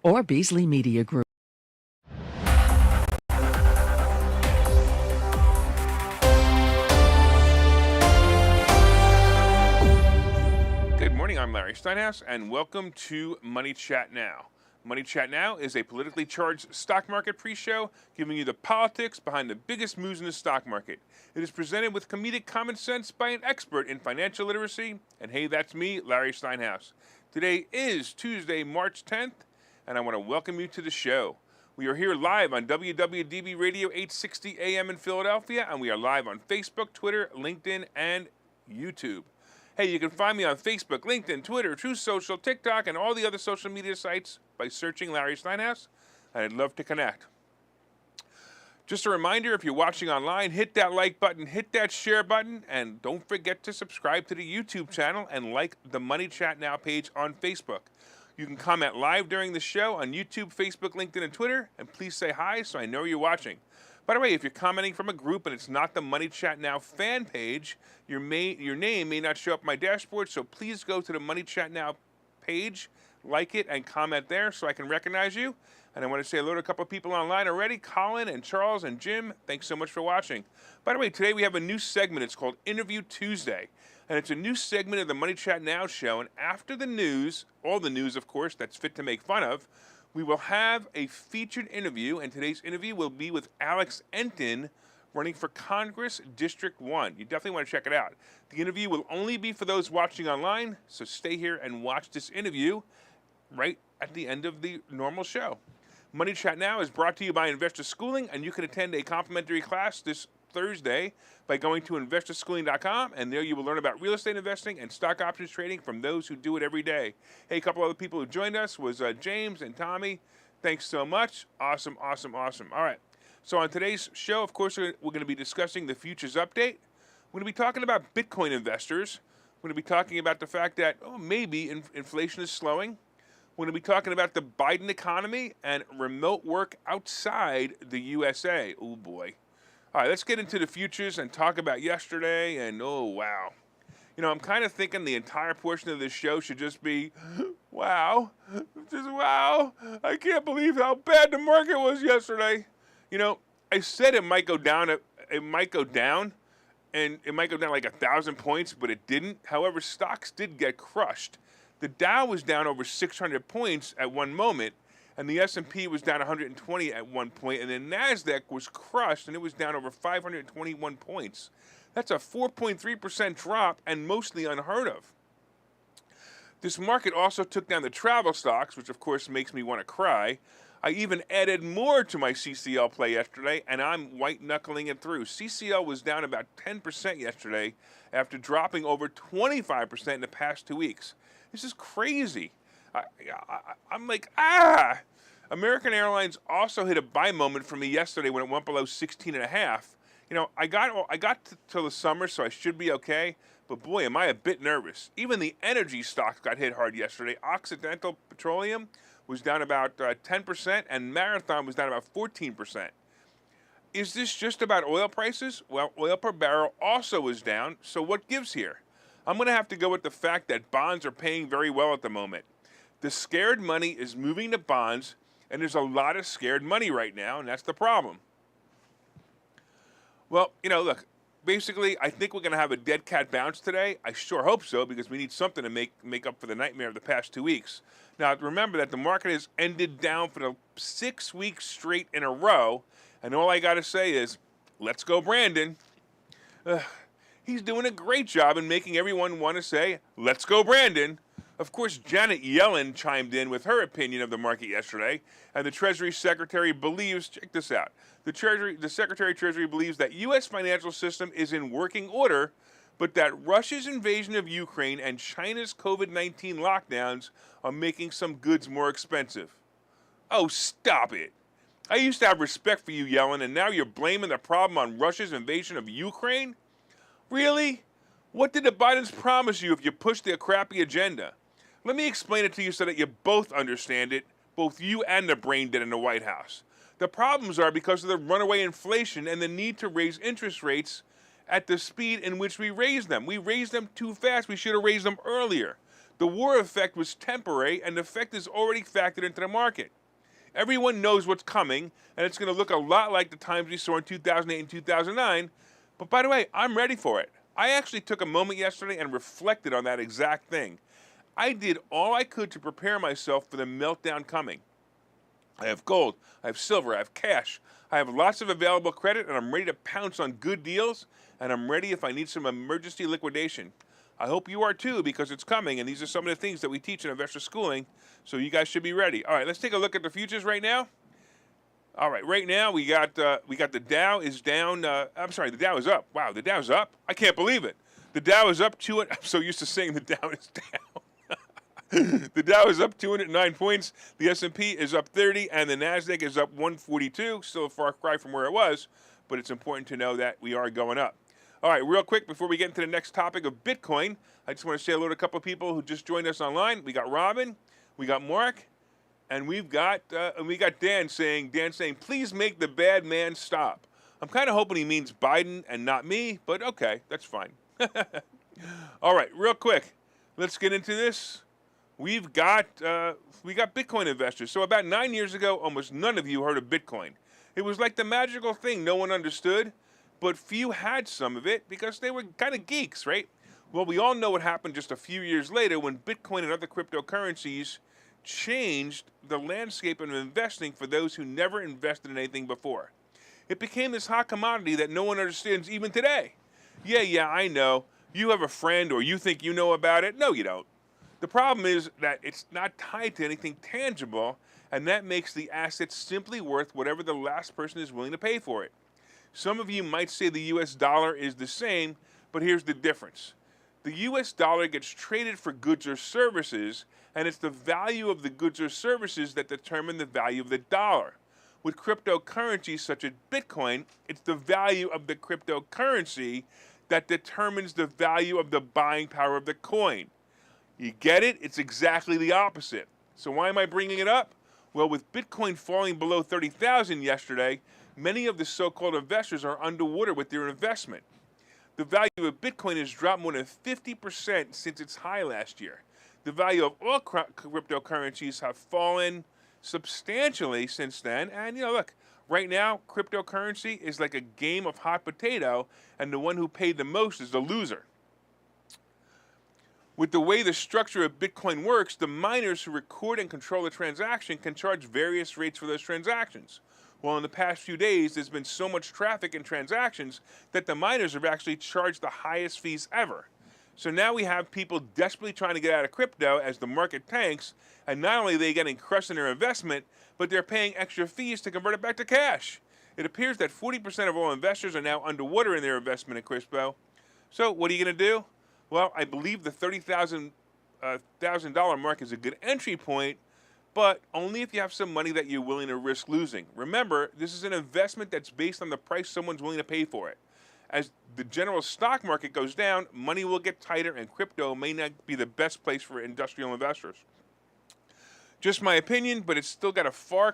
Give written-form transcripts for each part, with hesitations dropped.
or Beasley Media Group. Good morning, I'm Larry Steinhouse, and welcome to Money Chat Now. Money Chat Now is a politically charged stock market pre-show giving you the politics behind the biggest moves in the stock market. It is presented with comedic common sense by an expert in financial literacy, and hey, that's me, Larry Steinhouse. Today is Tuesday, March 10th, and I want to welcome you to the show. We are here live on WWDB Radio 860 AM in Philadelphia, and we are live on Facebook, Twitter, LinkedIn, and YouTube. Hey, you can find me on Facebook, LinkedIn, Twitter, True Social, TikTok, and all the other social media sites by searching Larry Steinhouse, and I'd love to connect. Just a reminder, if you're watching online, hit that like button, hit that share button, and don't forget to subscribe to the YouTube channel and like the Money Chat Now page on Facebook. You can comment live during the show on YouTube, Facebook, LinkedIn, and Twitter, and please say hi so I know you're watching. By the way, if you're commenting from a group and it's not the Money Chat Now fan page, your name may not show up on my dashboard, so please go to the Money Chat Now page, like it, and comment there so I can recognize you. And I want to say hello to a couple of people online already, Colin and Charles and Jim. Thanks so much for watching. By the way, today we have a new segment. It's called Interview Tuesday. And it's a new segment of the Money Chat Now show. And after the news, all the news, of course, that's fit to make fun of, we will have a featured interview. And today's interview will be with Alex Enton, running for Congress District 1. You definitely want to check it out. The interview will only be for those watching online, so stay here and watch this interview right at the end of the normal show. Money Chat Now is brought to you by Investor Schooling, and you can attend a complimentary class this Thursday by going to investorschooling.com, and there you will learn about real estate investing and stock options trading from those who do it every day. Hey, a couple other people who joined us was James and Tommy. Thanks so much. Awesome, awesome, awesome. All right. So on today's show, of course, we're going to be discussing the futures update. We're going to be talking about Bitcoin investors. We're going to be talking about the fact that, maybe inflation is slowing. We're going to be talking about the Biden economy and remote work outside the USA. Oh, boy. All right, let's get into the futures and talk about yesterday. And, oh, wow. You know, I'm kind of thinking the entire portion of this show should just be, wow, just wow. I can't believe how bad the market was yesterday. You know, I said it might go down, and it might go down like 1,000 points, but it didn't. However, stocks did get crushed. The Dow was down over 600 points at one moment, and the S&P was down 120 at one point, and the NASDAQ was crushed, and it was down over 521 points. That's a 4.3% drop, and mostly unheard of. This market also took down the travel stocks, which of course makes me want to cry. I even added more to my CCL play yesterday, and I'm white-knuckling it through. CCL was down about 10% yesterday after dropping over 25% in the past 2 weeks. This is crazy. I'm like, American Airlines also hit a buy moment for me yesterday when it went below 16.5. You know, I got till the summer, so I should be okay. But boy, am I a bit nervous. Even the energy stocks got hit hard yesterday. Occidental Petroleum was down about 10%, and Marathon was down about 14%. Is this just about oil prices? Well, oil per barrel also was down, so what gives here? I'm going to have to go with the fact that bonds are paying very well at the moment. The scared money is moving to bonds, and there's a lot of scared money right now, and that's the problem. Well, you know, look, basically, I think we're going to have a dead cat bounce today. I sure hope so, because we need something to make up for the nightmare of the past 2 weeks. Now, remember that the market has ended down for the 6 weeks straight in a row, and all I got to say is, let's go, Brandon. He's doing a great job in making everyone want to say, let's go, Brandon. Of course, Janet Yellen chimed in with her opinion of the market yesterday, and the Treasury Secretary believes, check this out, the Secretary of Treasury believes that U.S. financial system is in working order, but that Russia's invasion of Ukraine and China's COVID-19 lockdowns are making some goods more expensive. Oh, stop it. I used to have respect for you, Yellen, and now you're blaming the problem on Russia's invasion of Ukraine? Really? What did the Bidens promise you if you pushed their crappy agenda? Let me explain it to you so that you both understand it, both you and the brain dead in the White House. The problems are because of the runaway inflation and the need to raise interest rates at the speed in which we raise them. We raised them too fast. We should have raised them earlier. The war effect was temporary, and the effect is already factored into the market. Everyone knows what's coming, and it's going to look a lot like the times we saw in 2008 and 2009. But by the way, I'm ready for it. I actually took a moment yesterday and reflected on that exact thing. I did all I could to prepare myself for the meltdown coming. I have gold, I have silver, I have cash, I have lots of available credit, and I'm ready to pounce on good deals, and I'm ready if I need some emergency liquidation. I hope you are too, because it's coming, and these are some of the things that we teach in investor schooling, so you guys should be ready. All right, let's take a look at the futures right now. All right, right now we got the Dow is down. I'm sorry, the Dow is up. Wow, the Dow's up. I can't believe it. The Dow is up I'm so used to saying the Dow is down. The Dow is up 209 points. The S&P is up 30, and the Nasdaq is up 142. Still a far cry from where it was, but it's important to know that we are going up. All right, real quick before we get into the next topic of Bitcoin, I just want to say hello to a couple of people who just joined us online. We got Robin, we got Mark, and we got Dan saying, please make the bad man stop. I'm kind of hoping he means Biden and not me, but okay, that's fine. All right, real quick, let's get into this. We got Bitcoin investors. So about 9 years ago, almost none of you heard of Bitcoin. It was like the magical thing no one understood, but few had some of it because they were kind of geeks, right? Well, we all know what happened just a few years later when Bitcoin and other cryptocurrencies changed the landscape of investing for those who never invested in anything before. It became this hot commodity that no one understands even today. Yeah, I know. You have a friend or you think you know about it. No, you don't. The problem is that it's not tied to anything tangible, and that makes the asset simply worth whatever the last person is willing to pay for it. Some of you might say the US dollar is the same, but here's the difference. The US dollar gets traded for goods or services, and it's the value of the goods or services that determine the value of the dollar. With cryptocurrencies such as Bitcoin, it's the value of the cryptocurrency that determines the value of the buying power of the coin. You get it? It's exactly the opposite. So why am I bringing it up? Well, with Bitcoin falling below 30,000 yesterday, many of the so-called investors are underwater with their investment. The value of Bitcoin has dropped more than 50% since its high last year. The value of all cryptocurrencies have fallen substantially since then. And, look, right now, cryptocurrency is like a game of hot potato, and the one who paid the most is the loser. With the way the structure of Bitcoin works, the miners who record and control the transaction can charge various rates for those transactions. Well, in the past few days, there's been so much traffic and transactions that the miners have actually charged the highest fees ever. So now we have people desperately trying to get out of crypto as the market tanks, and not only are they getting crushed in their investment, but they're paying extra fees to convert it back to cash. It appears that 40% of all investors are now underwater in their investment in crypto. So what are you going to do? Well, I believe the $30,000 mark is a good entry point, but only if you have some money that you're willing to risk losing. Remember, this is an investment that's based on the price someone's willing to pay for it. As the general stock market goes down, money will get tighter, and crypto may not be the best place for industrial investors. Just my opinion, but it's still got a far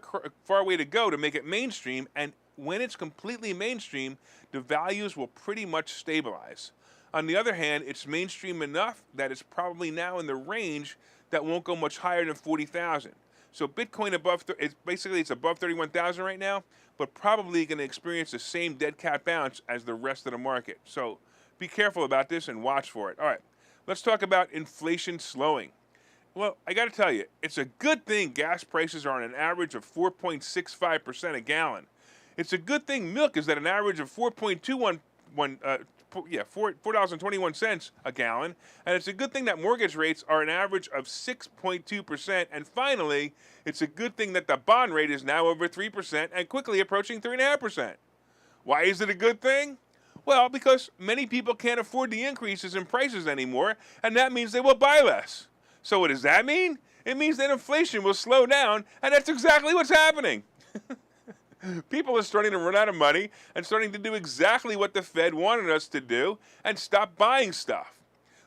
way to go to make it mainstream, and when it's completely mainstream, the values will pretty much stabilize. On the other hand, it's mainstream enough that it's probably now in the range that won't go much higher than 40,000. So Bitcoin it's above 31,000 right now, but probably going to experience the same dead cat bounce as the rest of the market. So be careful about this and watch for it. All right, let's talk about inflation slowing. Well, I got to tell you, it's a good thing gas prices are on an average of 4.65% a gallon. It's a good thing milk is at an average of $4.21 a gallon, and it's a good thing that mortgage rates are an average of 6.2%, and finally, it's a good thing that the bond rate is now over 3% and quickly approaching 3.5%. Why is it a good thing? Well, because many people can't afford the increases in prices anymore, and that means they will buy less. So what does that mean? It means that inflation will slow down, and that's exactly what's happening. People are starting to run out of money and starting to do exactly what the Fed wanted us to do and stop buying stuff.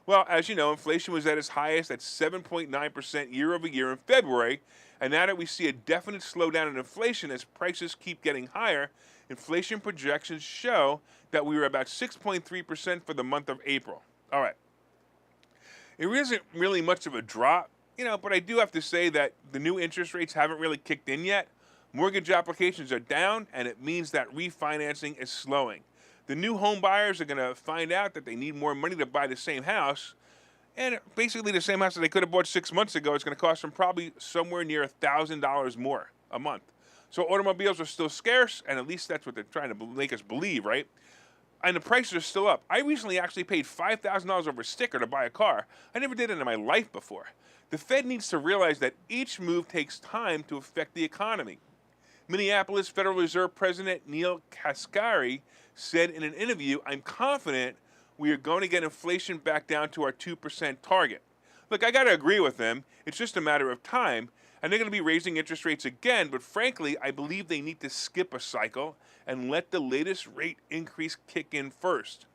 Well, as you know, inflation was at its highest at 7.9% year over year in February, and now that we see a definite slowdown in inflation as prices keep getting higher, inflation projections show that we were about 6.3% for the month of April. All right. It isn't really much of a drop, but I do have to say that the new interest rates haven't really kicked in yet. Mortgage applications are down, and it means that refinancing is slowing. The new home buyers are going to find out that they need more money to buy the same house, and basically the same house that they could have bought 6 months ago is going to cost them probably somewhere near $1,000 more a month. So automobiles are still scarce, and at least that's what they're trying to make us believe, right? And the prices are still up. I recently actually paid $5,000 over a sticker to buy a car. I never did it in my life before. The Fed needs to realize that each move takes time to affect the economy. Minneapolis Federal Reserve President Neil Kaspari said in an interview, "I'm confident we are going to get inflation back down to our 2% target." Look, I got to agree with them. It's just a matter of time, and they're going to be raising interest rates again, but frankly, I believe they need to skip a cycle and let the latest rate increase kick in first.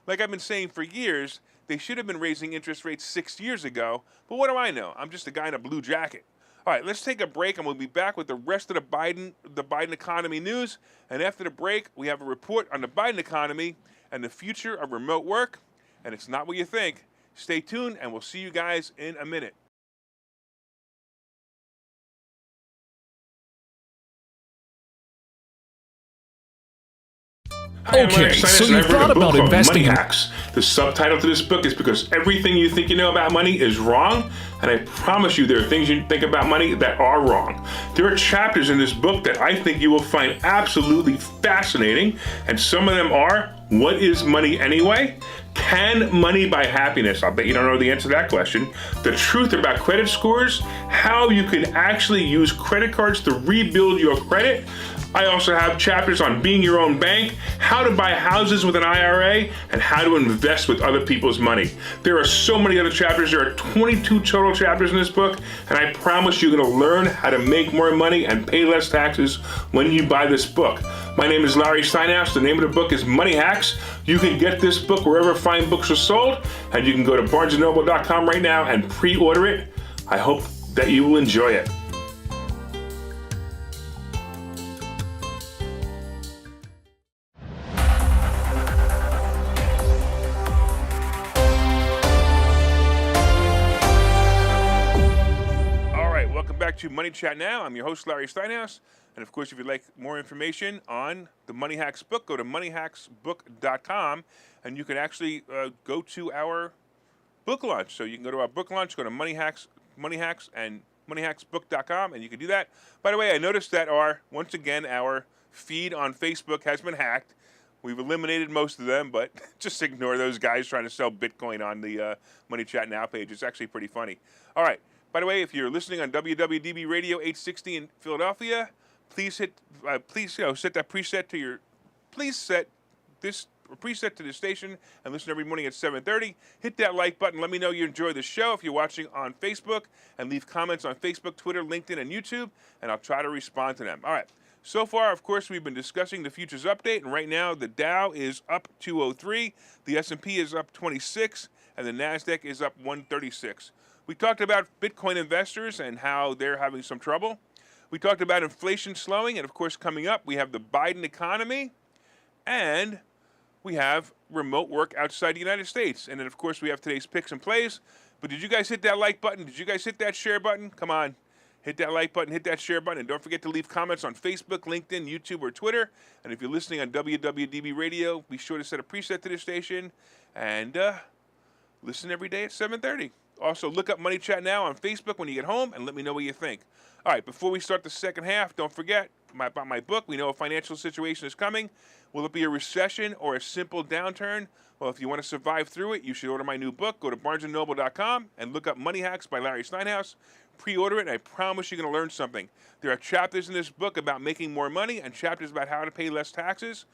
Like I've been saying for years, they should have been raising interest rates 6 years ago, but what do I know? I'm just a guy in a blue jacket. All right, let's take a break, and we'll be back with the rest of the Biden economy news. And after the break, we have a report on the Biden economy and the future of remote work. And it's not what you think. Stay tuned, and we'll see you guys in a minute. Hi, I'm Larry Okay, Steinhouse, so and you I've written thought a book about called investing Money in... Hacks. The subtitle to this book is because everything you think you know about money is wrong, and I promise you there are things you think about money that are wrong. There are chapters in this book that I think you will find absolutely fascinating, and some of them are, what is money anyway? Can money buy happiness? I'll bet you don't know the answer to that question. The truth about credit scores, how you can actually use credit cards to rebuild your credit. I also have chapters on being your own bank, how to buy houses with an IRA, and how to invest with other people's money. There are so many other chapters. There are 22 total chapters in this book, and I promise you're going to learn how to make more money and pay less taxes when you buy this book. My name is Larry Steinhouse. The name of the book is Money Hacks. You can get this book wherever fine books are sold, and you can go to barnesandnoble.com right now and pre-order it. I hope that you will enjoy it. Back to Money Chat Now. I'm your host, Larry Steinhouse. And of course, if you'd like more information on the Money Hacks book, go to moneyhacksbook.com, and you can actually go to our book launch. So you can go to our book launch, go to Money Hacks and moneyhacksbook.com, and you can do that. By the way, I noticed that once again, our feed on Facebook has been hacked. We've eliminated most of them, but just ignore those guys trying to sell Bitcoin on the Money Chat Now page. It's actually pretty funny. All right. By the way, if you're listening on WWDB Radio 860 in Philadelphia, please set that preset to your, please set this preset to the station and listen every morning at 7:30. Hit that like button. Let me know you enjoy the show if you're watching on Facebook, and leave comments on Facebook, Twitter, LinkedIn, and YouTube, and I'll try to respond to them. All right. So far, of course, we've been discussing the futures update, and right now the Dow is up 203, the S&P is up 26, and the NASDAQ is up 136. We talked about Bitcoin investors and how they're having some trouble. We talked about inflation slowing, and of course, coming up, we have the Biden economy, and we have remote work outside the United States. And then, of course, we have today's picks and plays. But did you guys hit that like button? Did you guys hit that share button? Come on. Hit that like button, hit that share button, and don't forget to leave comments on Facebook, LinkedIn, YouTube, or Twitter. And if you're listening on WWDB Radio, be sure to set a preset to this station and listen every day at 7:30. Also, look up Money Chat Now on Facebook when you get home and let me know what you think. All right, before we start the second half, don't forget about my book. We know a financial situation is coming. Will it be a recession or a simple downturn? Well, if you want to survive through it, you should order my new book. Go to barnesandnoble.com and look up Money Hacks by Larry Steinhouse. Pre-order it, and I promise you're going to learn something. There are chapters in this book about making more money and chapters about how to pay less taxes.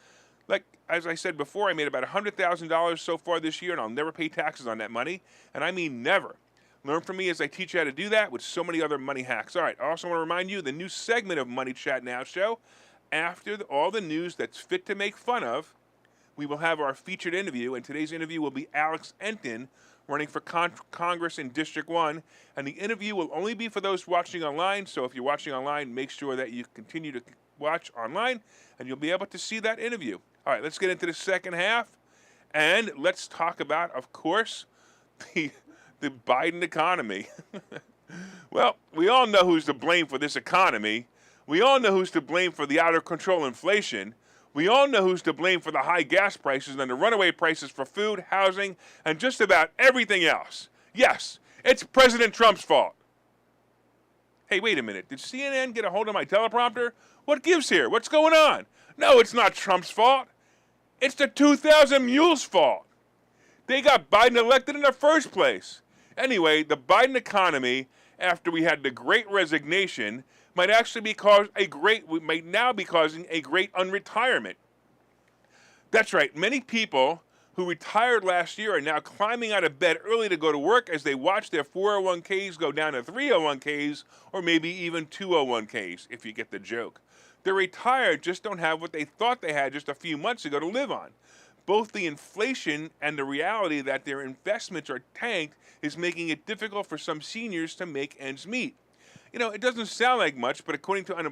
Like, as I said before, I made about $100,000 so far this year, and I'll never pay taxes on that money. And I mean never. Learn from me as I teach you how to do that with so many other money hacks. All right, I also want to remind you the new segment of Money Chat Now show. After all the news that's fit to make fun of, we will have our featured interview, and today's interview will be Alex Enton, running for Congress in District 1. And the interview will only be for those watching online, so if you're watching online, make sure that you continue to watch online, and you'll be able to see that interview. All right, let's get into the second half, and let's talk about, of course, the The Biden economy. Well, we all know who's to blame for this economy. We all know who's to blame for the out-of-control inflation. We all know who's to blame for the high gas prices and the runaway prices for food, housing, and just about everything else. Yes, it's President Trump's fault. Hey, wait a minute. Did CNN get a hold of my teleprompter? What gives here? What's going on? No, it's not Trump's fault. It's the 2,000 Mules' fault. They got Biden elected in the first place. Anyway, the Biden economy, after we had the Great Resignation, might now be causing a great unretirement. That's right. Many people who retired last year are now climbing out of bed early to go to work as they watch their 401ks go down to 301ks or maybe even 201ks, if you get the joke. The retired just don't have what they thought they had just a few months ago to live on. Both the inflation and the reality that their investments are tanked is making it difficult for some seniors to make ends meet. You know, it doesn't sound like much, but according to the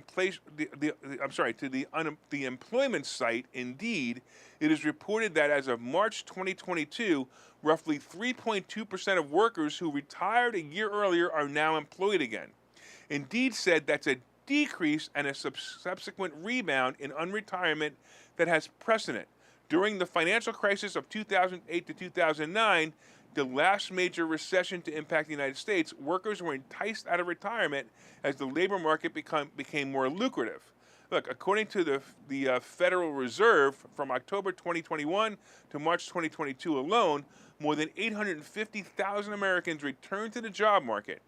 employment site, Indeed, it is reported that as of March 2022, roughly 3.2% of workers who retired a year earlier are now employed again. Indeed said that's a decrease and a subsequent rebound in unretirement that has precedent. During the financial crisis of 2008 to 2009, the last major recession to impact the United States, workers were enticed out of retirement as the labor market became more lucrative. Look, according to the Federal Reserve, from October 2021 to March 2022 alone, more than 850,000 Americans returned to the job market.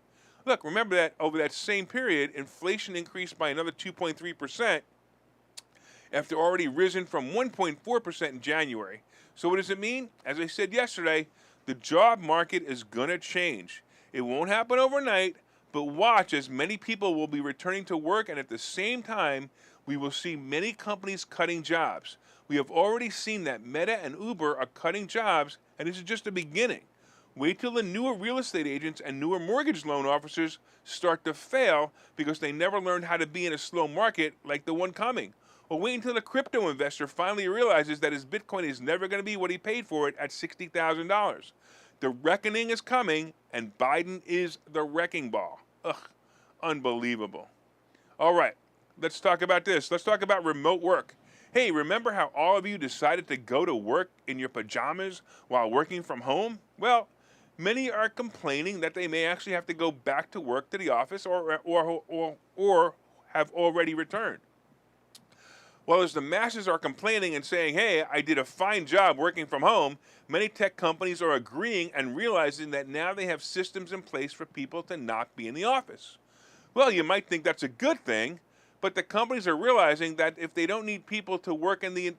Look, remember that over that same period, inflation increased by another 2.3%. After already risen from 1.4% in January. So what does it mean? As I said yesterday, the job market is going to change. It won't happen overnight, but watch as many people will be returning to work, and at the same time, we will see many companies cutting jobs. We have already seen that Meta and Uber are cutting jobs, and this is just the beginning. Wait till the newer real estate agents and newer mortgage loan officers start to fail because they never learned how to be in a slow market like the one coming. Or wait until the crypto investor finally realizes that his Bitcoin is never going to be what he paid for it at $60,000. The reckoning is coming, and Biden is the wrecking ball. Ugh, unbelievable. All right, let's talk about this. Let's talk about remote work. Hey, remember how all of you decided to go to work in your pajamas while working from home? Well, many are complaining that they may actually have to go back to work to the office or have already returned. Well, as the masses are complaining and saying, hey, I did a fine job working from home, many tech companies are agreeing and realizing that now they have systems in place for people to not be in the office. Well, you might think that's a good thing, but the companies are realizing that if they don't need people to work in the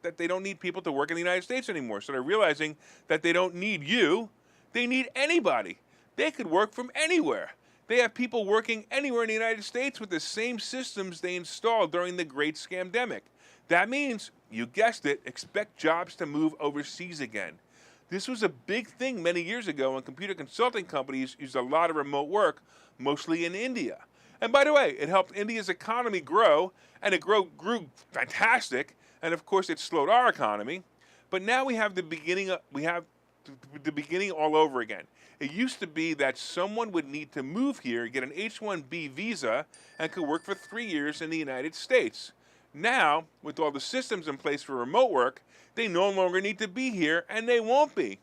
United States anymore. So they're realizing that they don't need you, they need anybody. They could work from anywhere. They have people working anywhere in the United States with the same systems they installed during the Great Scamdemic. That means, you guessed it, expect jobs to move overseas again. This was a big thing many years ago when computer consulting companies used a lot of remote work, mostly in India. And by the way, it helped India's economy grow, and it grew fantastic, and of course it slowed our economy. But now we have the beginning all over again. It used to be that someone would need to move here, get an H-1B visa, and could work for 3 years in the United States. Now, with all the systems in place for remote work, they no longer need to be here, and they won't be.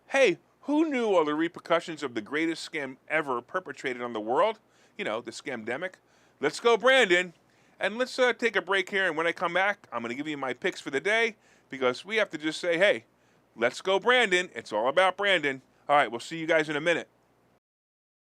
Hey, who knew all the repercussions of the greatest scam ever perpetrated on the world? You know, the scamdemic. Let's go, Brandon. And let's take a break here, and when I come back, I'm going to give you my picks for the day, because we have to just say, hey, let's go, Brandon. It's all about Brandon. All right, we'll see you guys in a minute.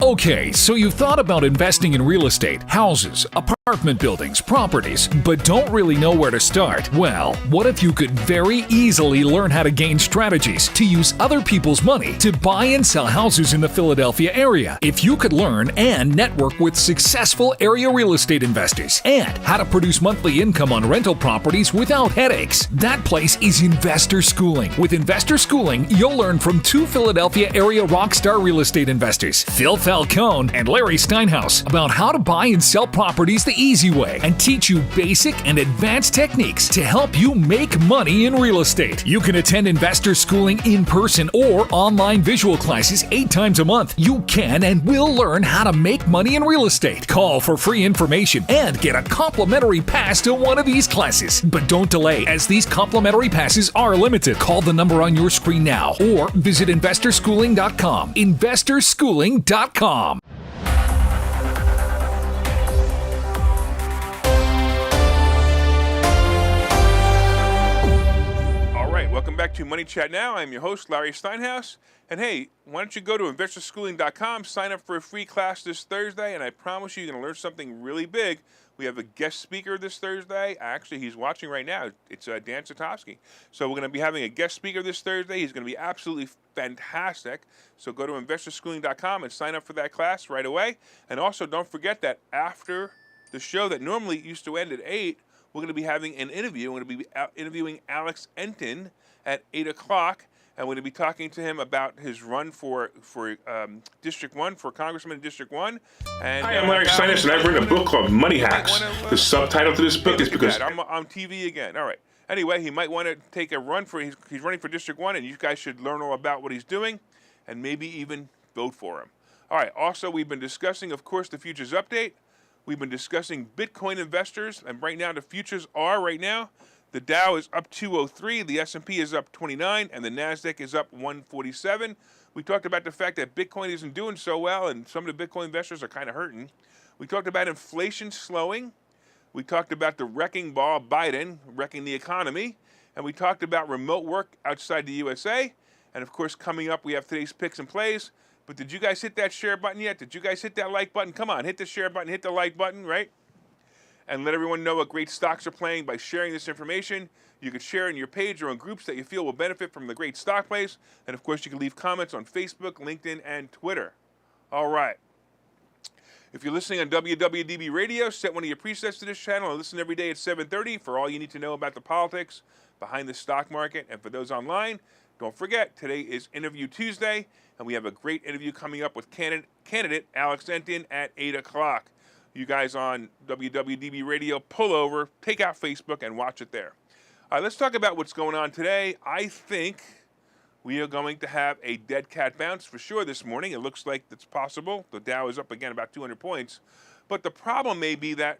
Okay, so you've thought about investing in real estate, houses, apartment buildings, properties, but don't really know where to start? Well, what if you could very easily learn how to gain strategies to use other people's money to buy and sell houses in the Philadelphia area? If you could learn and network with successful area real estate investors and how to produce monthly income on rental properties without headaches, that place is Investor Schooling. With Investor Schooling, you'll learn from 2 Philadelphia area rockstar real estate investors, Phil Falcone and Larry Steinhouse about how to buy and sell properties the easy way and teach you basic and advanced techniques to help you make money in real estate. You can attend investor schooling in person or online visual classes 8 times a month. You can and will learn how to make money in real estate. Call for free information and get a complimentary pass to one of these classes. But don't delay, as these complimentary passes are limited. Call the number on your screen now or visit investorschooling.com. Investorschooling.com. All right, welcome back to Money Chat Now. I'm your host, Larry Steinhouse. And hey, why don't you go to investorschooling.com, sign up for a free class this Thursday, and I promise you, you're going to learn something really big. We have a guest speaker this Thursday. Actually, he's watching right now. It's Dan Satowski. So we're going to be having a guest speaker this Thursday. He's going to be absolutely fantastic. So go to investorschooling.com and sign up for that class right away. And also, don't forget that after the show that normally used to end at 8, we're going to be having an interview. We're going to be interviewing Alex Entin at 8 o'clock. And we're going to be talking to him about his run for District 1, for Congressman in District 1. And, Hi, I'm Larry Steinhouse, and I've written a book called Money Hacks. The subtitle to this book is because... I'm on TV again. All right. Anyway, he might want to take a run for... He's running for District 1, and you guys should learn all about what he's doing and maybe even vote for him. All right. Also, we've been discussing, of course, the futures update. We've been discussing Bitcoin investors, and right now the futures are right now... The Dow is up 203, the S&P is up 29, and the NASDAQ is up 147. We talked about the fact that Bitcoin isn't doing so well, and some of the Bitcoin investors are kind of hurting. We talked about inflation slowing. We talked about the wrecking ball Biden wrecking the economy. And we talked about remote work outside the USA. And, of course, coming up, we have today's picks and plays. But did you guys hit that share button yet? Did you guys hit that like button? Come on, hit the share button, hit the like button, right? And let everyone know what great stocks are playing by sharing this information. You can share in your page or in groups that you feel will benefit from the great stock plays. And, of course, you can leave comments on Facebook, LinkedIn, and Twitter. All right. If you're listening on WWDB Radio, set one of your presets to this channel and listen every day at 7:30 for all you need to know about the politics behind the stock market. And for those online, don't forget, today is Interview Tuesday, and we have a great interview coming up with candidate Alex Entin at 8 o'clock. You guys on WWDB Radio, pull over, take out Facebook, and watch it there. All right, let's talk about what's going on today. I think we are going to have a dead cat bounce for sure this morning. It looks like it's possible. The Dow is up again about 200 points. But the problem may be that,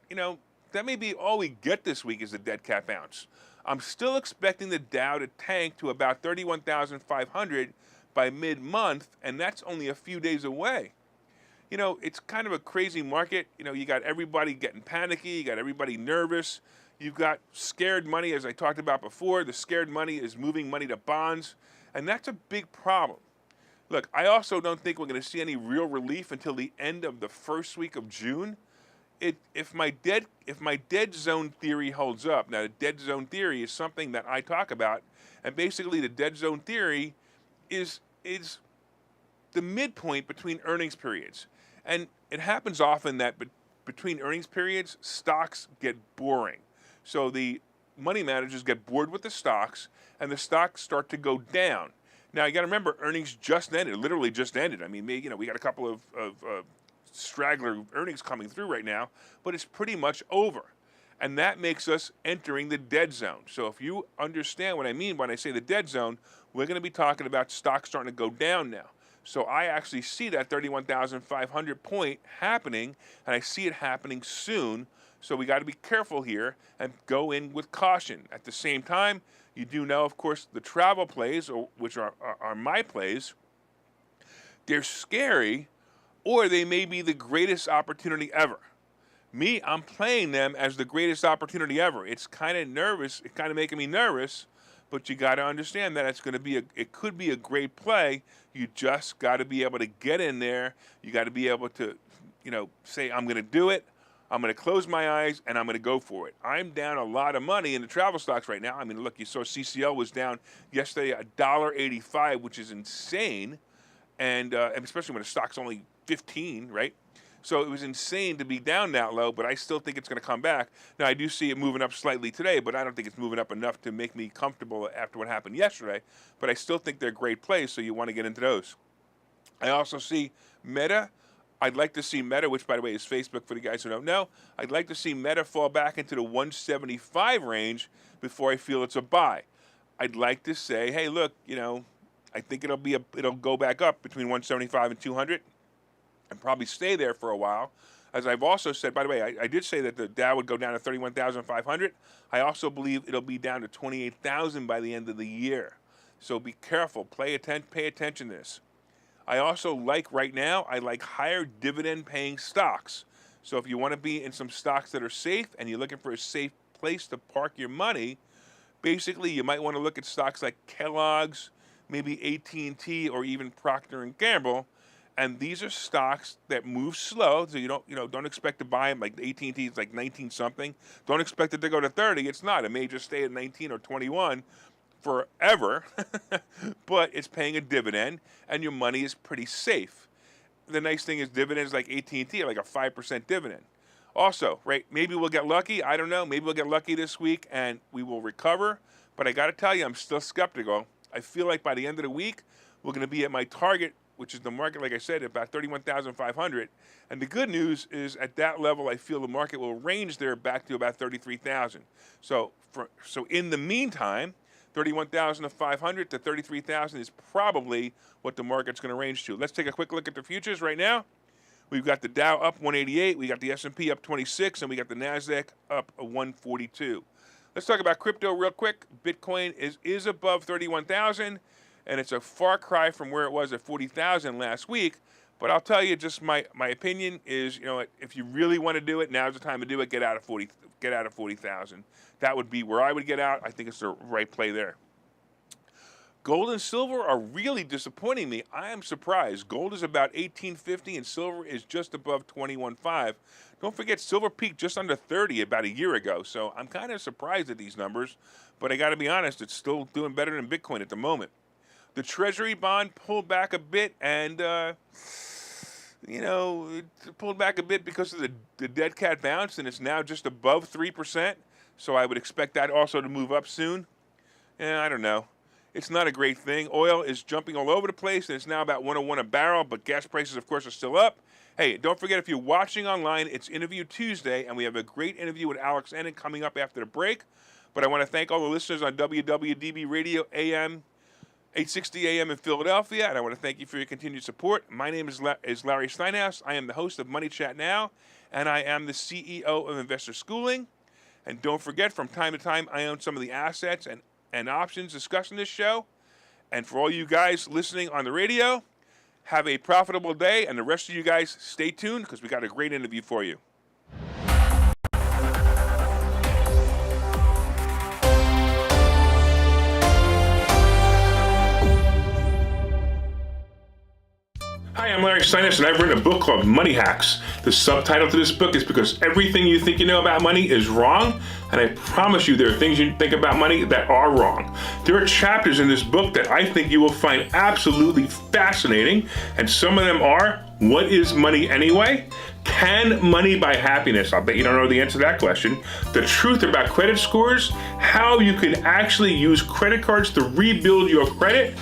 that may be all we get this week is a dead cat bounce. I'm still expecting the Dow to tank to about 31,500 by mid-month, and that's only a few days away. It's kind of a crazy market. You got everybody getting panicky. You got everybody nervous. You've got scared money, as I talked about before. The scared money is moving money to bonds, and that's a big problem. Look, I also don't think we're going to see any real relief until the end of the first week of June. If my dead zone theory holds up, now the dead zone theory is something that I talk about, and basically the dead zone theory is the midpoint between earnings periods. And it happens often that between earnings periods, stocks get boring. So the money managers get bored with the stocks, and the stocks start to go down. Now, you got to remember, earnings just ended, literally just ended. I mean, we got a couple of straggler earnings coming through right now, but it's pretty much over. And that makes us entering the dead zone. So if you understand what I mean when I say the dead zone, we're going to be talking about stocks starting to go down now. So I actually see that 31,500 point happening, and I see it happening soon. So we got to be careful here and go in with caution. At the same time, you do know, of course, the travel plays, which are my plays, they're scary, or they may be the greatest opportunity ever. Me, I'm playing them as the greatest opportunity ever. It's kind of nervous. It's kind of making me nervous. But you got to understand that it could be a great play. You just got to be able to get in there. You got to be able to, say, I'm going to do it. I'm going to close my eyes, and I'm going to go for it. I'm down a lot of money in the travel stocks right now. I mean, look, you saw CCL was down yesterday $1.85, which is insane, and especially when the stock's only 15, right? So it was insane to be down that low, but I still think it's going to come back. Now, I do see it moving up slightly today, but I don't think it's moving up enough to make me comfortable after what happened yesterday. But I still think they're great plays, so you want to get into those. I also see Meta I'd like to see Meta, which by the way is Facebook for the guys who don't know, I'd like to see Meta fall back into the 175 range before I feel it's a buy. I'd like to say, hey, look, I think it'll go back up between 175 and 200 and probably stay there for a while. As I've also said, by the way, I did say that the Dow would go down to 31,500. I also believe it'll be down to 28,000 by the end of the year. So be careful, pay attention to this. I also right now, I like higher dividend paying stocks. So if you want to be in some stocks that are safe and you're looking for a safe place to park your money, basically you might want to look at stocks like Kellogg's, maybe AT&T, or even Procter & Gamble. And these are stocks that move slow, so you don't expect to buy them. Like AT&T is like 19 something. Don't expect it to go to 30. It's not. It may just stay at 19 or 21 forever, but it's paying a dividend, and your money is pretty safe. The nice thing is dividends like AT&T are like a 5% dividend. Also, right, maybe we'll get lucky. I don't know. Maybe we'll get lucky this week and we will recover. But I got to tell you, I'm still skeptical. I feel like by the end of the week, we're going to be at my target, which is the market, like I said, about 31,500. And the good news is at that level, I feel the market will range there back to about 33,000. So in the meantime, 31,500 to 33,000 is probably what the market's going to range to. Let's take a quick look at the futures right now. We've got the Dow up 188, we got the S&P up 26, and we got the NASDAQ up 142. Let's talk about crypto real quick. Bitcoin is above 31,000, and it's a far cry from where it was at 40,000 last week. But I'll tell you, just my opinion is, if you really want to do it, now's the time to do it. Get out of 40,000. That would be where I would get out. I think it's the right play there. Gold and silver are really disappointing me. I am surprised. Gold is about 1850 and silver is just above 21.5. Don't forget, silver peaked just under 30 about a year ago. So I'm kind of surprised at these numbers. But I got to be honest, it's still doing better than Bitcoin at the moment. The Treasury bond pulled back a bit, and it pulled back a bit because of the dead cat bounce, and it's now just above 3%. So I would expect that also to move up soon. I don't know. It's not a great thing. Oil is jumping all over the place, and it's now about 101 a barrel, but gas prices, of course, are still up. Hey, don't forget, if you're watching online, it's Interview Tuesday, and we have a great interview with Alex Ennin coming up after the break. But I want to thank all the listeners on WWDB Radio AM 860 AM in Philadelphia, and I want to thank you for your continued support. My name is Larry Steinhouse. I am the host of Money Chat Now, and I am the CEO of Investor Schooling. And don't forget, from time to time, I own some of the assets and options discussed in this show. And for all you guys listening on the radio, have a profitable day, and the rest of you guys, stay tuned because we got a great interview for you. Hi, I'm Larry Steinhouse, and I've written a book called Money Hacks. The subtitle to this book is Because Everything You Think You Know About Money is Wrong, and I promise you there are things you think about money that are wrong. There are chapters in this book that I think you will find absolutely fascinating, and some of them are, what is money anyway? Can money buy happiness? I'll bet you don't know the answer to that question. The truth about credit scores, how you can actually use credit cards to rebuild your credit.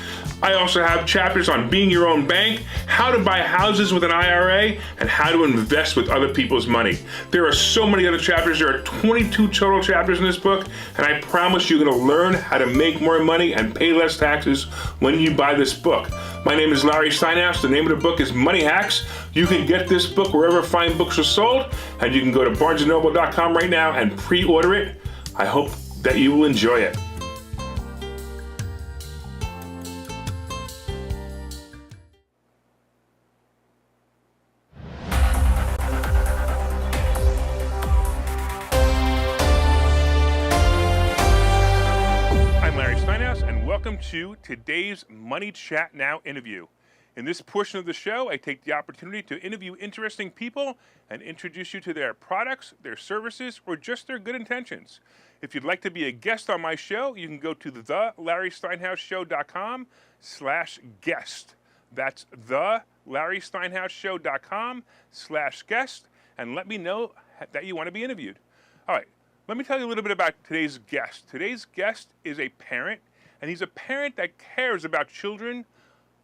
I also have chapters on being your own bank, how to buy houses with an IRA, and how to invest with other people's money. There are so many other chapters. There are 22 total chapters in this book, and I promise you're going to learn how to make more money and pay less taxes when you buy this book. My name is Larry Steinhouse. The name of the book is Money Hacks. You can get this book wherever fine books are sold, and you can go to barnesandnoble.com right now and pre-order it. I hope that you will enjoy it. Welcome to today's Money Chat Now interview. In this portion of the show, I take the opportunity to interview interesting people and introduce you to their products, their services, or just their good intentions. If you'd like to be a guest on my show, you can go to thelarrysteinhouseshow.com/guest. That's thelarrysteinhouseshow.com/guest, and let me know that you want to be interviewed. All right, let me tell you a little bit about today's guest. Today's guest is a parent, and he's a parent that cares about children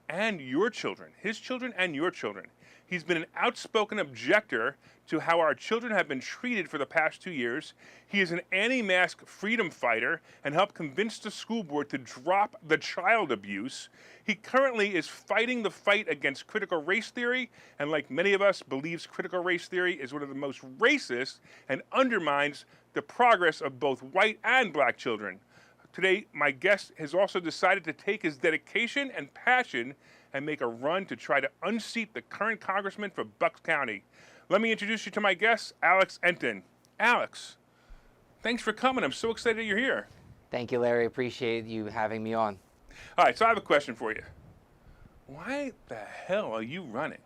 and your children, his children and your children. He's been an outspoken objector to how our children have been treated for the past 2 years. He is an anti-mask freedom fighter and helped convince the school board to drop the child abuse. He currently is fighting the fight against critical race theory, and like many of us, believes critical race theory is one of the most racist and undermines the progress of both white and black children. Today, my guest has also decided to take his dedication and passion and make a run to try to unseat the current congressman for Bucks County. Let me introduce you to my guest, Alex Enton. Alex, thanks for coming. I'm so excited you're here. Thank you, Larry. Appreciate you having me on. All right, so I have a question for you. Why the hell are you running?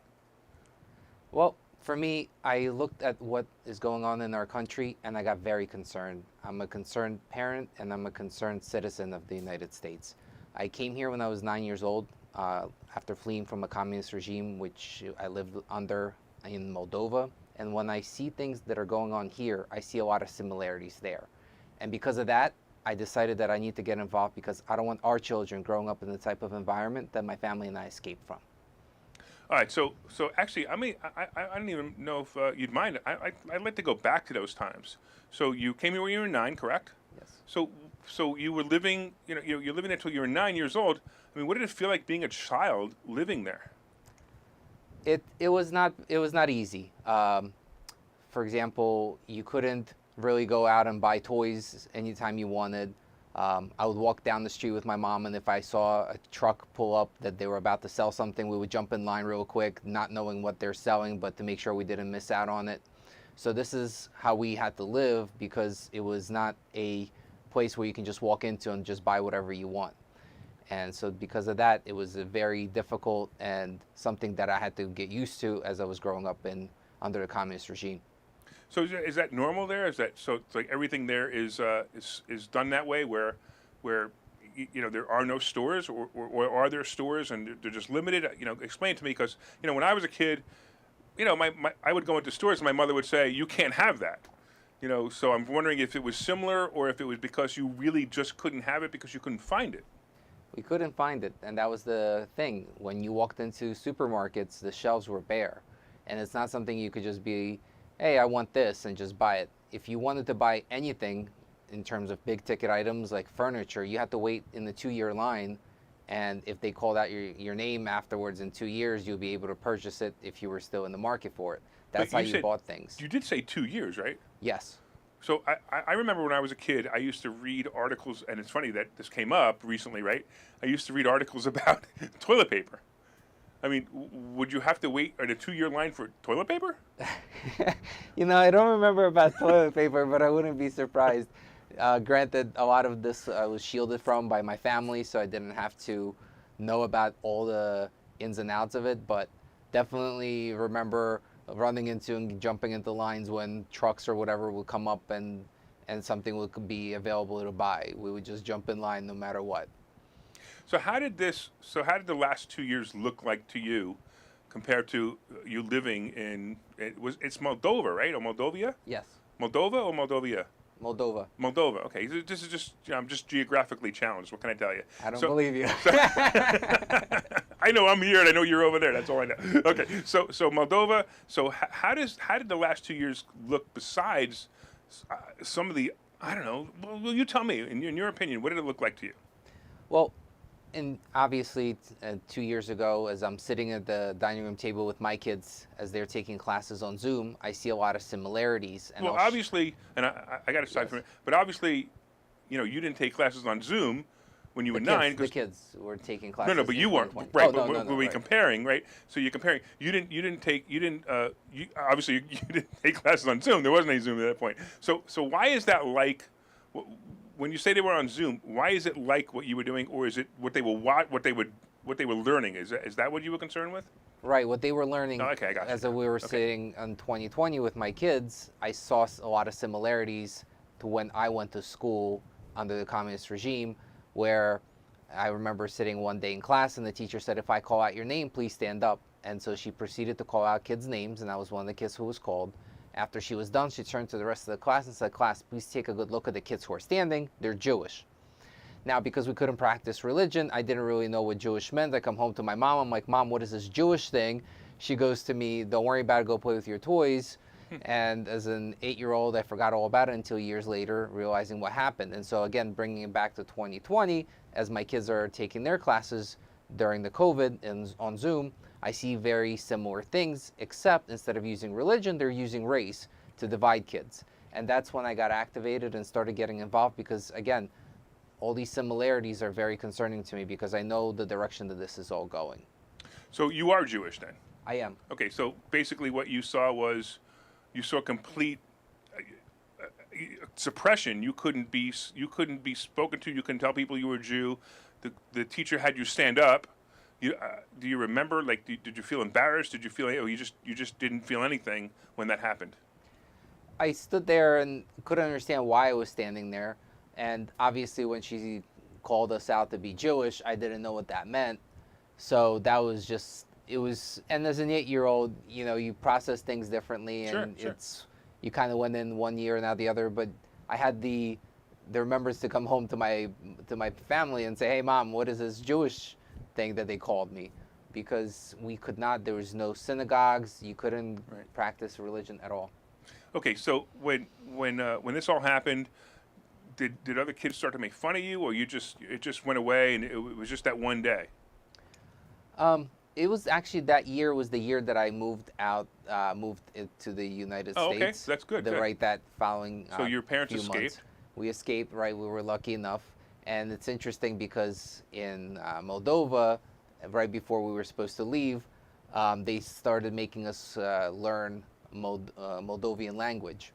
Well, for me, I looked at what is going on in our country and I got very concerned. I'm a concerned parent and I'm a concerned citizen of the United States. I came here when I was 9 years old after fleeing from a communist regime which I lived under in Moldova. And when I see things that are going on here, I see a lot of similarities there. And because of that, I decided that I need to get involved because I don't want our children growing up in the type of environment that my family and I escaped from. All right, so actually, I don't even know if you'd mind. I'd like to go back to those times. So you came here when you were 9, correct? Yes. So you were living, you're living there until you were 9 years old. I mean, what did it feel like being a child living there? It was not easy. For example, you couldn't really go out and buy toys anytime you wanted. I would walk down the street with my mom, and if I saw a truck pull up that they were about to sell something, we would jump in line real quick, not knowing what they're selling, but to make sure we didn't miss out on it. So this is how we had to live because it was not a place where you can just walk into and just buy whatever you want. And so because of that, it was a very difficult and something that I had to get used to as I was growing up under the communist regime. So is that normal there? Is that so? It's like everything there is done that way, where there are no stores, or are there stores and they're just limited? Explain to me, because when I was a kid, I would go into stores and my mother would say you can't have that. So I'm wondering if it was similar or if it was because you really just couldn't have it because you couldn't find it. We couldn't find it, and that was the thing. When you walked into supermarkets, the shelves were bare, and it's not something you could just be, hey, I want this, and just buy it. If you wanted to buy anything in terms of big ticket items like furniture, you had to wait in the 2-year line, and if they called out your name afterwards in 2 years, you'll be able to purchase it if you were still in the market for it. That's how you bought things. You did say 2 years, right? Yes. So I remember when I was a kid, I used to read articles, and it's funny that this came up recently, right? I used to read articles about toilet paper. I mean, would you have to wait in a 2-year line for toilet paper? I don't remember about toilet paper, but I wouldn't be surprised. Granted, a lot of this I was shielded from by my family, so I didn't have to know about all the ins and outs of it, but definitely remember running into and jumping into lines when trucks or whatever would come up and something would be available to buy. We would just jump in line no matter what. So how did the last 2 years look like to you compared to you living it's Moldova, right? Or Moldovia? Yes. Moldova or Moldovia? Moldova. Moldova. Okay. This is just I'm just geographically challenged. What can I tell you? I don't believe you. I know I'm here and I know you're over there. That's all I know. Okay. So Moldova. So how did the last 2 years look besides some of the I don't know. Well, you tell me in your opinion. What did it look like to you? Well, and obviously 2 years ago, as I'm sitting at the dining room table with my kids as they're taking classes on Zoom, I see a lot of similarities. And well, obviously, and I got to stop for a minute, but obviously, you didn't take classes on Zoom when you were 9. The kids were taking classes. No, but you weren't. Right, but we're comparing, right? So you're comparing. You didn't take classes on Zoom. There wasn't any Zoom at that point. So why is that like? When you say they were on Zoom, why is it like what you were doing, or is it what they were learning? Is that what you were concerned with? Right, what they were learning. Oh, okay, I got you. As we were sitting in 2020 with my kids, I saw a lot of similarities to when I went to school under the communist regime, where I remember sitting one day in class and the teacher said, "If I call out your name, please stand up." And so she proceeded to call out kids' names, and I was one of the kids who was called. After she was done, she turned to the rest of the class and said, "Class, please take a good look at the kids who are standing. They're Jewish." Now, because we couldn't practice religion, I didn't really know what Jewish meant. I come home to my mom. I'm like, "Mom, what is this Jewish thing?" she goes to me, "Don't worry about it. Go play with your toys." And as an 8-year-old, I forgot all about it until years later, realizing what happened. And so again, bringing it back to 2020, as my kids are taking their classes during the COVID and on Zoom, I see very similar things, except instead of using religion, they're using race to divide kids. And that's when I got activated and started getting involved because, again, all these similarities are very concerning to me because I know the direction that this is all going. So you are Jewish then? I am. Okay, so basically what you saw was, you saw complete suppression. You couldn't be spoken to. You couldn't tell people you were Jew. The teacher had you stand up. Do you remember? Like, did you feel embarrassed? Did you feel you just didn't feel anything when that happened? I stood there and couldn't understand why I was standing there. And obviously, when she called us out to be Jewish, I didn't know what that meant. So that was just. It was, and as an 8-year-old, you process things differently, and Sure. you kind of went in one year and out the other. But I had the remembrance to come home to my family and say, "Hey, Mom, what is this Jewish thing that they called me?" Because we could not. There was no synagogues. You couldn't practice religion at all. Okay, so when this all happened, did other kids start to make fun of you, or it just went away and it was just that one day? It was actually that year was the year that I moved to the United States. Okay, that's good. Right, that following. So your parents few escaped? Months. We escaped, right? We were lucky enough, and it's interesting because in Moldova, right before we were supposed to leave, they started making us learn Moldovan language,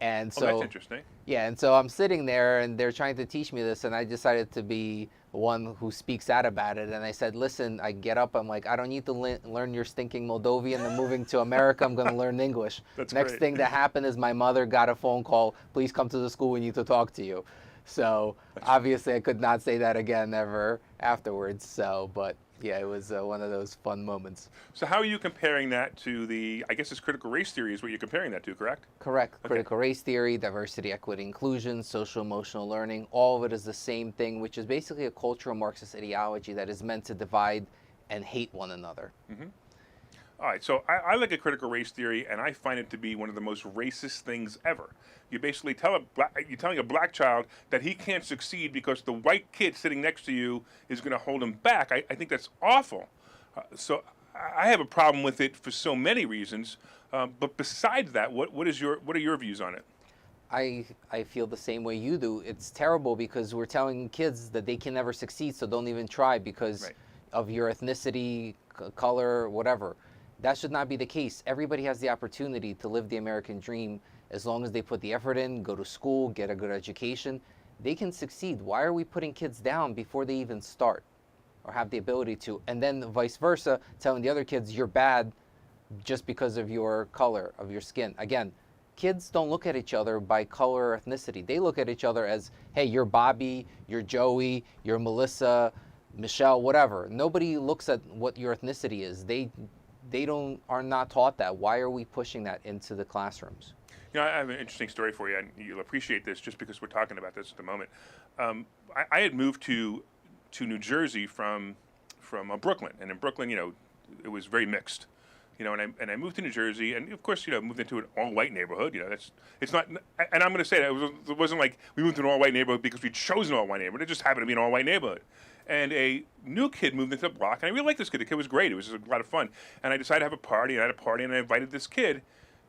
and so that's interesting. Yeah, and so I'm sitting there, and they're trying to teach me this, and I decided to be one who speaks out about it. And I said, "Listen," I get up, I'm like, "I don't need to learn your stinking Moldovan. I'm moving to America. I'm going to learn English." That's Next great. thing that happened is my mother got a phone call. "Please come to the school. We need to talk to you." So obviously, I could not say that again ever afterwards. So, but yeah, it was one of those fun moments. So how are you comparing that to I guess it's critical race theory is what you're comparing that to, correct? Correct. Okay. Critical race theory, diversity, equity, inclusion, social emotional learning, all of it is the same thing, which is basically a cultural Marxist ideology that is meant to divide and hate one another. All right, so I look at critical race theory, and I find it to be one of the most racist things ever. You basically you're telling a black child that he can't succeed because the white kid sitting next to you is going to hold him back. I think that's awful. So I have a problem with it for so many reasons. But besides that, what are your views on it? I feel the same way you do. It's terrible because we're telling kids that they can never succeed, so don't even try because of your ethnicity, color, whatever. That should not be the case. Everybody has the opportunity to live the American dream as long as they put the effort in, go to school, get a good education. They can succeed. Why are we putting kids down before they even start or have the ability to? And then vice versa, telling the other kids you're bad just because of your color, of your skin. Again, kids don't look at each other by color or ethnicity. They look at each other as, hey, you're Bobby, you're Joey, you're Melissa, Michelle, whatever. Nobody looks at what your ethnicity is. They are not taught that. Why are we pushing that into the classrooms? I have an interesting story for you, and you'll appreciate this just because we're talking about this at the moment. I had moved to New Jersey from Brooklyn, and in Brooklyn, it was very mixed. And I moved to New Jersey, and of course, moved into an all-white neighborhood. It's not, and I'm going to say that it wasn't like we moved to an all-white neighborhood because we chose an all-white neighborhood. It just happened to be an all-white neighborhood. And a new kid moved into the block, and I really liked this kid. The kid was great. It was just a lot of fun. And I decided to have a party, and I had a party, and I invited this kid.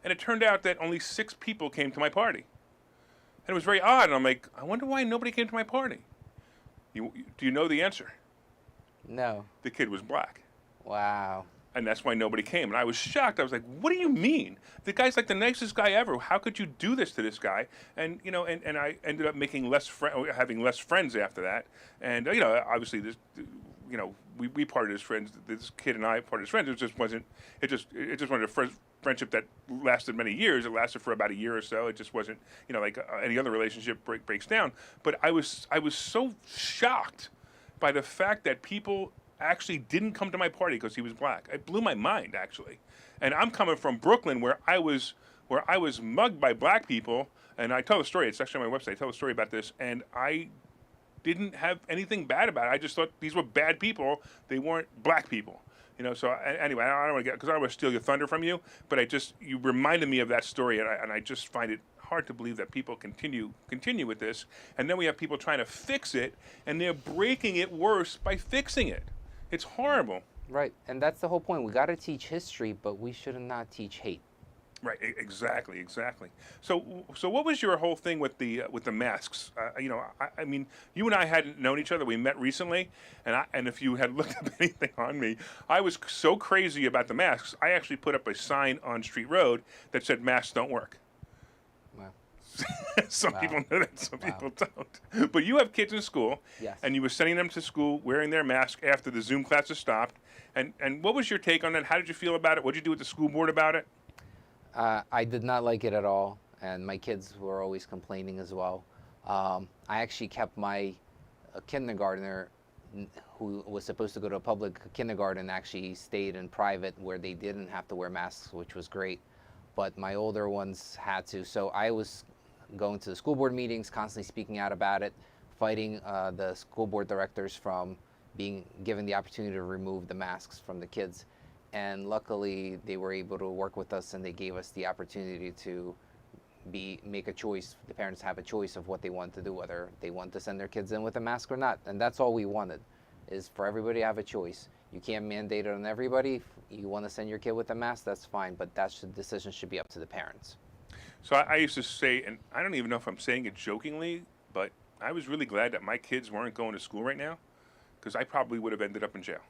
And it turned out that only 6 people came to my party. And it was very odd. And I'm like, I wonder why nobody came to my party. Do you know the answer? No. The kid was black. Wow. And that's why nobody came. And I was shocked. I was like, what do you mean? The guy's like the nicest guy ever. How could you do this to this guy? And, and I ended up making having less friends after that. And, obviously this, we parted as friends. This kid and I parted as friends. It just wasn't a friendship that lasted many years. It lasted for about a year or so. It just wasn't, like any other relationship breaks down. But I was so shocked by the fact that people actually didn't come to my party because he was black. It blew my mind, actually. And I'm coming from Brooklyn, where I was mugged by black people. And I tell the story. It's actually on my website. I tell the story about this. And I didn't have anything bad about it. I just thought these were bad people. They weren't black people. So anyway, I don't want to because I don't want to steal your thunder from you, but you reminded me of that story, and I just find it hard to believe that people continue with this, and then we have people trying to fix it, and they're breaking it worse by fixing it. It's horrible. Right, and that's the whole point. We got to teach history, but we should not teach hate. Right, exactly. So what was your whole thing with the masks? I mean, you and I hadn't known each other. We met recently, and if you had looked up anything on me, I was so crazy about the masks. I actually put up a sign on Street Road that said "Masks don't work." Wow. Some people know that, some people don't. But you have kids in school, yes, and you were sending them to school wearing their mask after the Zoom classes stopped. And what was your take on that? How did you feel about it? What did you do with the school board about it? I did not like it at all, and my kids were always complaining as well. I actually kept my kindergartner, who was supposed to go to a public kindergarten, actually stayed in private where they didn't have to wear masks, which was great. But my older ones had to. So I was going to the school board meetings, constantly speaking out about it, fighting the school board directors from being given the opportunity to remove the masks from the kids. And luckily, they were able to work with us, and they gave us the opportunity to make a choice. The parents have a choice of what they want to do, whether they want to send their kids in with a mask or not. And that's all we wanted, is for everybody to have a choice. You can't mandate it on everybody. If you want to send your kid with a mask, that's fine, but that decision should be up to the parents. So I used to say, and I don't even know if I'm saying it jokingly, but I was really glad that my kids weren't going to school right now, because I probably would have ended up in jail.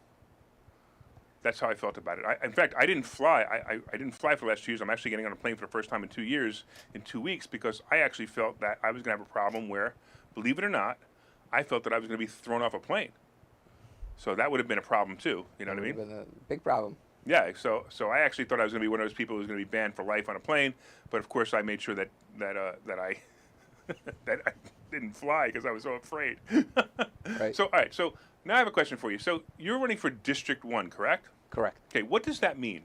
That's how I felt about it. In fact, I didn't fly. I didn't fly for the last 2 years. I'm actually getting on a plane for the first time in 2 years, in 2 weeks, because I actually felt that I was going to have a problem where, believe it or not, I felt that I was going to be thrown off a plane. So that would have been a problem too. You know what I mean? It would have been a big problem. Yeah. So I actually thought I was going to be one of those people who was going to be banned for life on a plane. But of course, I made sure that I that I didn't fly because I was so afraid. Right. So all right. So now I have a question for you. So you're running for District 1, correct? Correct. Okay. What does that mean?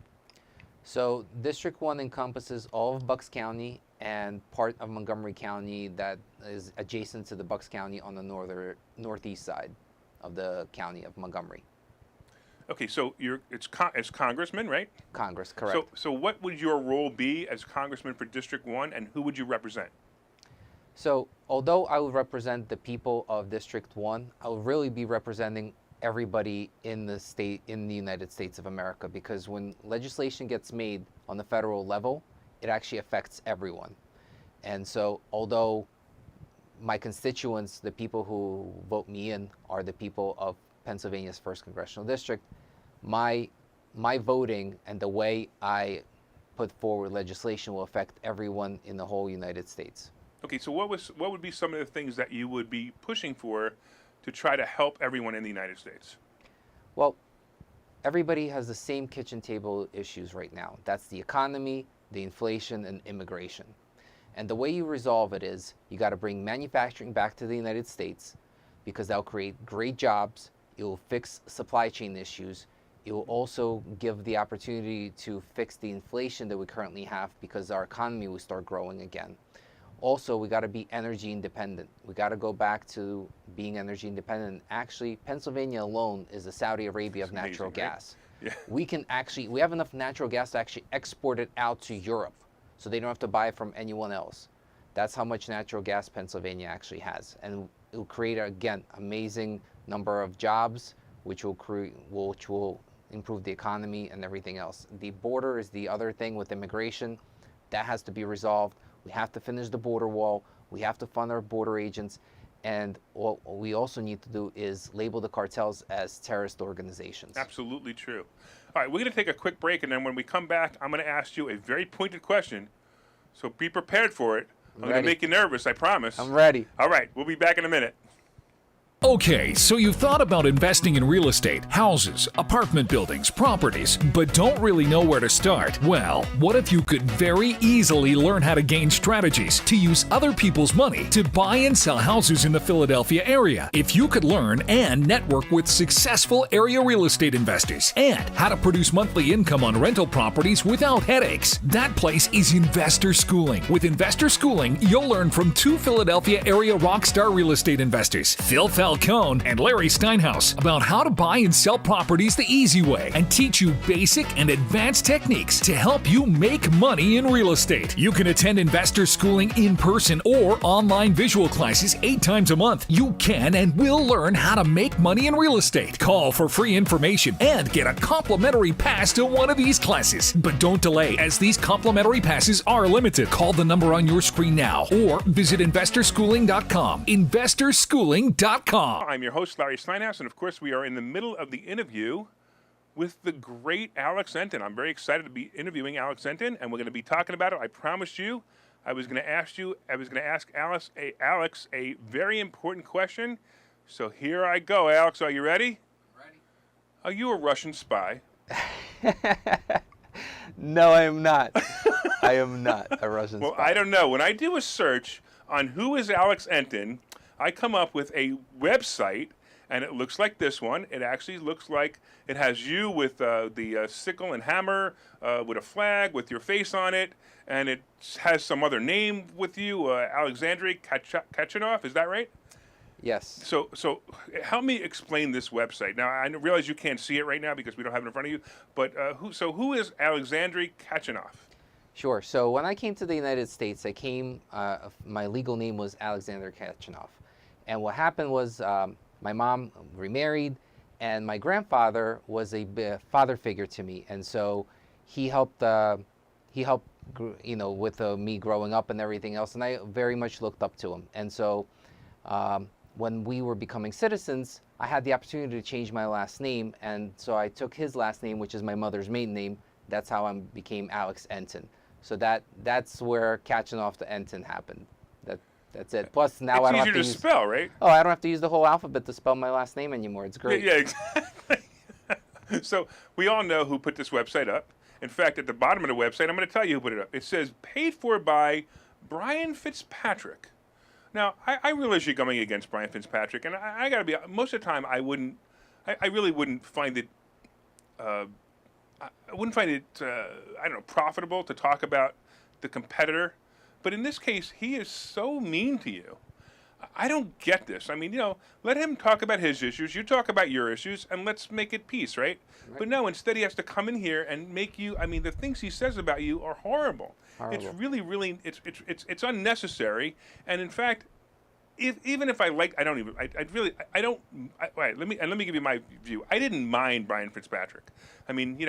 So District 1 encompasses all of Bucks County and part of Montgomery County that is adjacent to the Bucks County on the northeast side of the county of Montgomery. Okay, so it's congressman, right? Congress, correct. So what would your role be as congressman for District 1, and who would you represent? So although I would represent the people of District 1, I would really be representing everybody in the state, in the United States of America, because when legislation gets made on the federal level, it actually affects everyone. And so although my constituents, the people who vote me in, are the people of Pennsylvania's 1st Congressional District, my voting and the way I put forward legislation will affect everyone in the whole United States. Okay, so what would be some of the things that you would be pushing for to try to help everyone in the United States? Well, everybody has the same kitchen table issues right now. That's the economy, the inflation, and immigration. And the way you resolve it is you got to bring manufacturing back to the United States, because that'll create great jobs. It will fix supply chain issues. It will also give the opportunity to fix the inflation that we currently have, because our economy will start growing again. Also, we got to be energy independent. We got to go back to being energy independent. Actually, Pennsylvania alone is the Saudi Arabia of natural gas. Right? Yeah. We have enough natural gas to actually export it out to Europe, so they don't have to buy it from anyone else. That's how much natural gas Pennsylvania actually has. And it will create, again, amazing number of jobs, which will improve the economy and everything else. The border is the other thing with immigration. That has to be resolved. We have to finish the border wall. We have to fund our border agents. And what we also need to do is label the cartels as terrorist organizations. Absolutely true. All right, we're going to take a quick break, and then when we come back, I'm going to ask you a very pointed question. So be prepared for it. I'm going to make you nervous, I promise. I'm ready. All right, we'll be back in a minute. Okay, so you've thought about investing in real estate, houses, apartment buildings, properties, but don't really know where to start? Well, what if you could very easily learn how to gain strategies to use other people's money to buy and sell houses in the Philadelphia area? If you could learn and network with successful area real estate investors and how to produce monthly income on rental properties without headaches, that place is Investor Schooling. With Investor Schooling, you'll learn from 2 Philadelphia area rockstar real estate investors, Phil Felton Cohn and Larry Steinhouse about how to buy and sell properties the easy way and teach you basic and advanced techniques to help you make money in real estate. You can attend investor schooling in person or online visual classes 8 times a month. You can and will learn how to make money in real estate. Call for free information and get a complimentary pass to one of these classes. But don't delay, as these complimentary passes are limited. Call the number on your screen now or visit investorschooling.com. Investorschooling.com. I'm your host, Larry Steinhouse, and of course, we are in the middle of the interview with the great Alex Enton. I'm very excited to be interviewing Alex Enton, and we're going to be talking about it. I promised you I was going to ask Alex a very important question. So here I go, Alex. Are you ready? Ready. Are you a Russian spy? No, I am not. I am not a Russian Well, spy. I don't know. When I do a search on who is Alex Enton, I come up with a website, and it looks like this one. It actually looks like it has you with the sickle and hammer, with a flag, with your face on it, and it has some other name with you, Alexandry Kachanov. Is that right? Yes. So help me explain this website. Now, I realize you can't see it right now because we don't have it in front of you, but who is Alexandry Kachanov? Sure. So when I came to the United States, my legal name was Alexander Kachanov. And what happened was my mom remarried, and my grandfather was a father figure to me. And so he helped with me growing up and everything else. And I very much looked up to him. And so when we were becoming citizens, I had the opportunity to change my last name. And so I took his last name, which is my mother's maiden name. That's how I became Alex Enton. So that's where Kachanov to Enton happened. That's it. Plus now I don't have to It's easier to spell, right? Oh, I don't have to use the whole alphabet to spell my last name anymore. It's great. Yeah, exactly. So we all know who put this website up. In fact, at the bottom of the website, I'm going to tell you who put it up. It says paid for by Brian Fitzpatrick. Now, I realize you're going against Brian Fitzpatrick, and I got to be, most of the time I really wouldn't find it, I don't know, profitable to talk about the competitor. But in this case, he is so mean to you. I don't get this. I mean, let him talk about his issues. You talk about your issues, and let's make it peace, right? But no, instead he has to come in here and make you. I mean, the things he says about you are horrible. It's really, really, it's unnecessary. And in fact, even if I like, let me give you my view. I didn't mind Brian Fitzpatrick. I mean,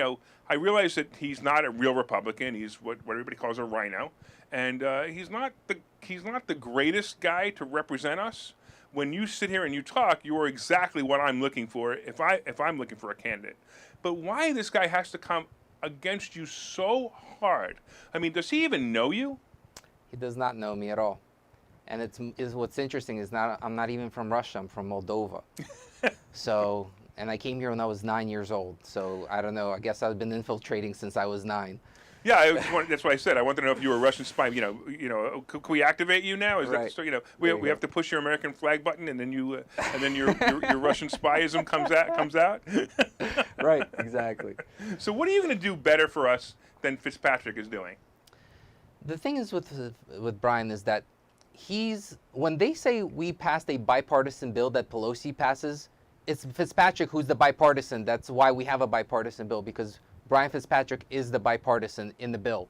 I realize that he's not a real Republican. He's what everybody calls a rhino, and he's not the greatest guy to represent us. When you sit here and you talk, you are exactly what I'm looking for if I'm looking for a candidate. But why this guy has to come against you so hard? I mean, does he even know you? He does not know me at all. And what's interesting is I'm not even from Russia. I'm from Moldova. So, and I came here when I was 9 years old. So I don't know. I guess I've been infiltrating since I was 9. Yeah, that's what I said. I wanted to know if you were a Russian spy. Could we activate you now? Is right. that so? We have to push your American flag button, and then your Russian spyism comes out. Right. Exactly. So what are you going to do better for us than Fitzpatrick is doing? The thing is with Brian is that when they say we passed a bipartisan bill that Pelosi passes, it's Fitzpatrick who's the bipartisan. That's why we have a bipartisan bill, because Brian Fitzpatrick is the bipartisan in the bill.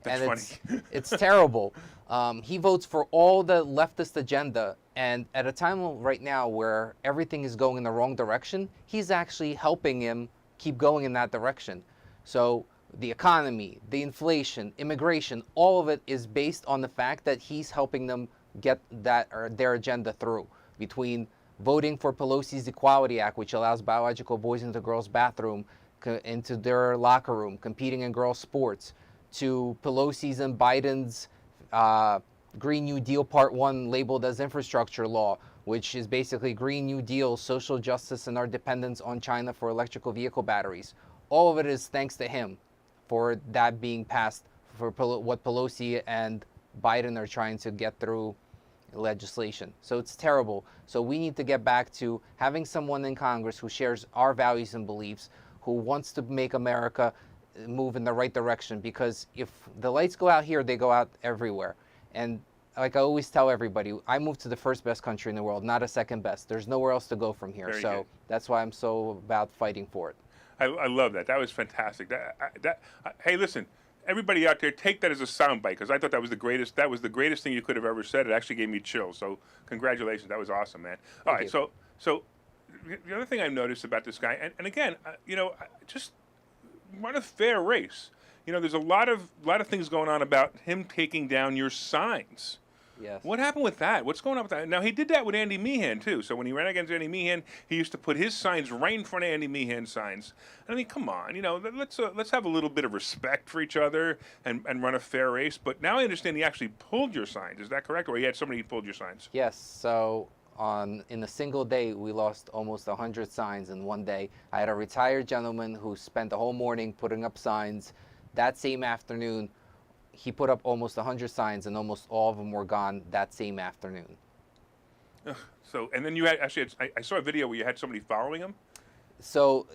That's and funny. It's terrible. He votes for all the leftist agenda, and at a time right now where everything is going in the wrong direction, he's actually helping him keep going in that direction. So the economy, the inflation, immigration, all of it is based on the fact that he's helping them get their agenda through, between voting for Pelosi's Equality Act, which allows biological boys into girls' bathroom, into their locker room, competing in girls' sports, to Pelosi's and Biden's Green New Deal Part 1 labeled as infrastructure law, which is basically Green New Deal, social justice, and our dependence on China for electrical vehicle batteries. All of it is thanks to him for that being passed, for what Pelosi and Biden are trying to get through legislation. So it's terrible. So we need to get back to having someone in Congress who shares our values and beliefs, who wants to make America move in the right direction, because if the lights go out here, they go out everywhere. And like I always tell everybody, I moved to the first best country in the world, not a second best. There's nowhere else to go from here. Very So good. that's why I'm so about fighting for it. I love that. That was fantastic. Hey, listen, everybody out there, take that as a soundbite because I thought that was the greatest. That was the greatest thing you could have ever said. It actually gave me chills. So congratulations. That was awesome, man. All right. you. So the other thing I've noticed about this guy, and again, just run a fair race. There's a lot of things going on about him taking down your signs. Yes. What happened with that? What's going on with that? Now, he did that with Andy Meehan, too. So when he ran against Andy Meehan, he used to put his signs right in front of Andy Meehan's signs. And I mean, come on, let's have a little bit of respect for each other and run a fair race. But now I understand he actually pulled your signs. Is that correct? Or he had somebody who pulled your signs? Yes. So in a single day, we lost almost 100 signs in one day. I had a retired gentleman who spent the whole morning putting up signs. That same afternoon, he put up almost 100 signs, and almost all of them were gone that same afternoon. So, and then you had, actually, I saw a video where you had somebody following him. So,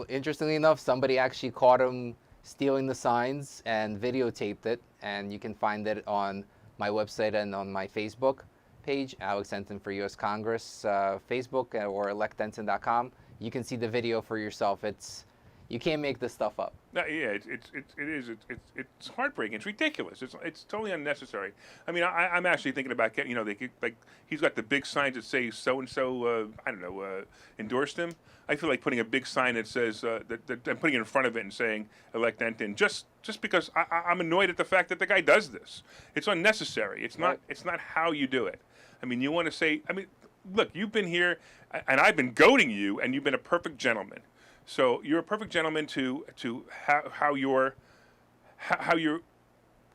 interestingly enough, somebody actually caught him stealing the signs and videotaped it, and you can find it on my website and on my Facebook page, Alex Denton for U.S. Congress, Facebook, or electdenton.com. You can see the video for yourself. You can't make this stuff up. No, yeah, it's heartbreaking. It's ridiculous. It's totally unnecessary. I mean, I'm actually thinking about getting, he's got the big signs that say so and so, endorsed him. I feel like putting a big sign that says that I'm putting it in front of it and saying elect Denton just because I'm annoyed at the fact that the guy does this. It's unnecessary. It's not. Right. It's not how you do it. I mean, you want to say. I mean, look, you've been here, and I've been goading you, and you've been a perfect gentleman. So you're a perfect gentleman to how your